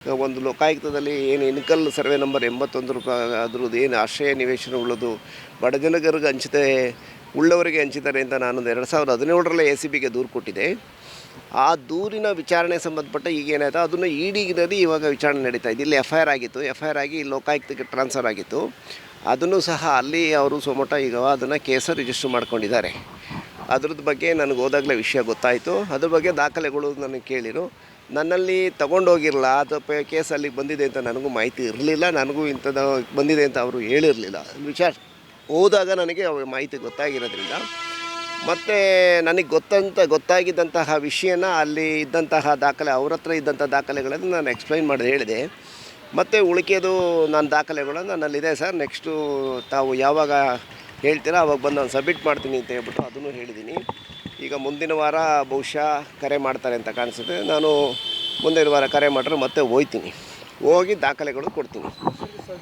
ಒಂದು ಲೋಕಾಯುಕ್ತದಲ್ಲಿ ಏನು ಇನ್ಕಲ್ survey number 81 ಅದ್ರದ್ದು ಏನು ಆಶ್ರಯ ನಿವೇಶನ ಉಳ್ಳದು ಬಡಜನಗರಿಗೆ ಹಂಚಿದೆ ಉಳ್ಳವರಿಗೆ ಹಂಚಿದ್ದಾರೆ ಅಂತ ನಾನು 2017ರಲ್ಲಿ ACBಗೆ ದೂರು ಕೊಟ್ಟಿದ್ದೆ. ಆ ದೂರಿನ ವಿಚಾರಣೆ ಸಂಬಂಧಪಟ್ಟ ಈಗೇನಾಯಿತು ಅದನ್ನು ಇಡಿಗಿನಲ್ಲಿ ಇವಾಗ ವಿಚಾರಣೆ ನಡೀತಾ ಇದೆ. ಇಲ್ಲಿ FIR ಆಗಿತ್ತು, FIR ಆಗಿ ಲೋಕಾಯುಕ್ತಕ್ಕೆ ಟ್ರಾನ್ಸ್ಫರ್ ಆಗಿತ್ತು. ಅದನ್ನು ಸಹ ಅಲ್ಲಿ ಅವರು ಸೊಮೋಟ ಈಗ ಅದನ್ನು ಕೇಸ ರಿಜಿಸ್ಟರ್ ಮಾಡ್ಕೊಂಡಿದ್ದಾರೆ. ಅದ್ರದ್ದು ಬಗ್ಗೆ ನನಗೆ ಹೋದಾಗಲೇ ವಿಷಯ ಗೊತ್ತಾಯಿತು. ಅದ್ರ ಬಗ್ಗೆ ದಾಖಲೆಗಳು ನನಗೆ ಕೇಳಿರು. ನನ್ನಲ್ಲಿ ತೊಗೊಂಡೋಗಿರಲ್ಲ, ಅದು ಕೇಸ್ ಅಲ್ಲಿಗೆ ಬಂದಿದೆ ಅಂತ ನನಗೂ ಮಾಹಿತಿ ಇರಲಿಲ್ಲ. ನನಗೂ ಇಂಥದ್ದು ಬಂದಿದೆ ಅಂತ ಅವರು ಹೇಳಿರಲಿಲ್ಲ. ವಿಚಾರ ಹೋದಾಗ ನನಗೆ ಮಾಹಿತಿ ಗೊತ್ತಾಗಿರೋದ್ರಿಂದ ಮತ್ತು ನನಗೆ ಗೊತ್ತಾಗಿದ್ದಂತಹ ವಿಷಯನ ಅಲ್ಲಿ ಇದ್ದಂತಹ ದಾಖಲೆ ಅವ್ರ ಹತ್ರ ಇದ್ದಂಥ ದಾಖಲೆಗಳನ್ನು ನಾನು ಎಕ್ಸ್ಪ್ಲೈನ್ ಮಾಡಿ ಹೇಳಿದೆ. ಮತ್ತು ಉಳಿಕೆದು ನನ್ನ ದಾಖಲೆಗಳು ನನ್ನಲ್ಲಿದೆ ಸರ್, ನೆಕ್ಸ್ಟು ತಾವು ಯಾವಾಗ ಹೇಳ್ತೀರಾ ಅವಾಗ ಬಂದು ನಾನು ಸಬ್ಮಿಟ್ ಮಾಡ್ತೀನಿ ಅಂತ ಹೇಳ್ಬಿಟ್ಟು ಅದನ್ನು ಹೇಳಿದ್ದೀನಿ. ಈಗ ಮುಂದಿನ ವಾರ ಬಹುಶಃ ಕರೆ ಮಾಡ್ತಾರೆ ಅಂತ ಕಾಣಿಸುತ್ತೆ. ನಾನು ಮುಂದಿನ ವಾರ ಕರೆ ಮಾಡಿದ್ರೆ ಮತ್ತೆ ಹೋಗ್ತೀನಿ, ಹೋಗಿ ದಾಖಲೆಗಳು ಕೊಡ್ತೀನಿ.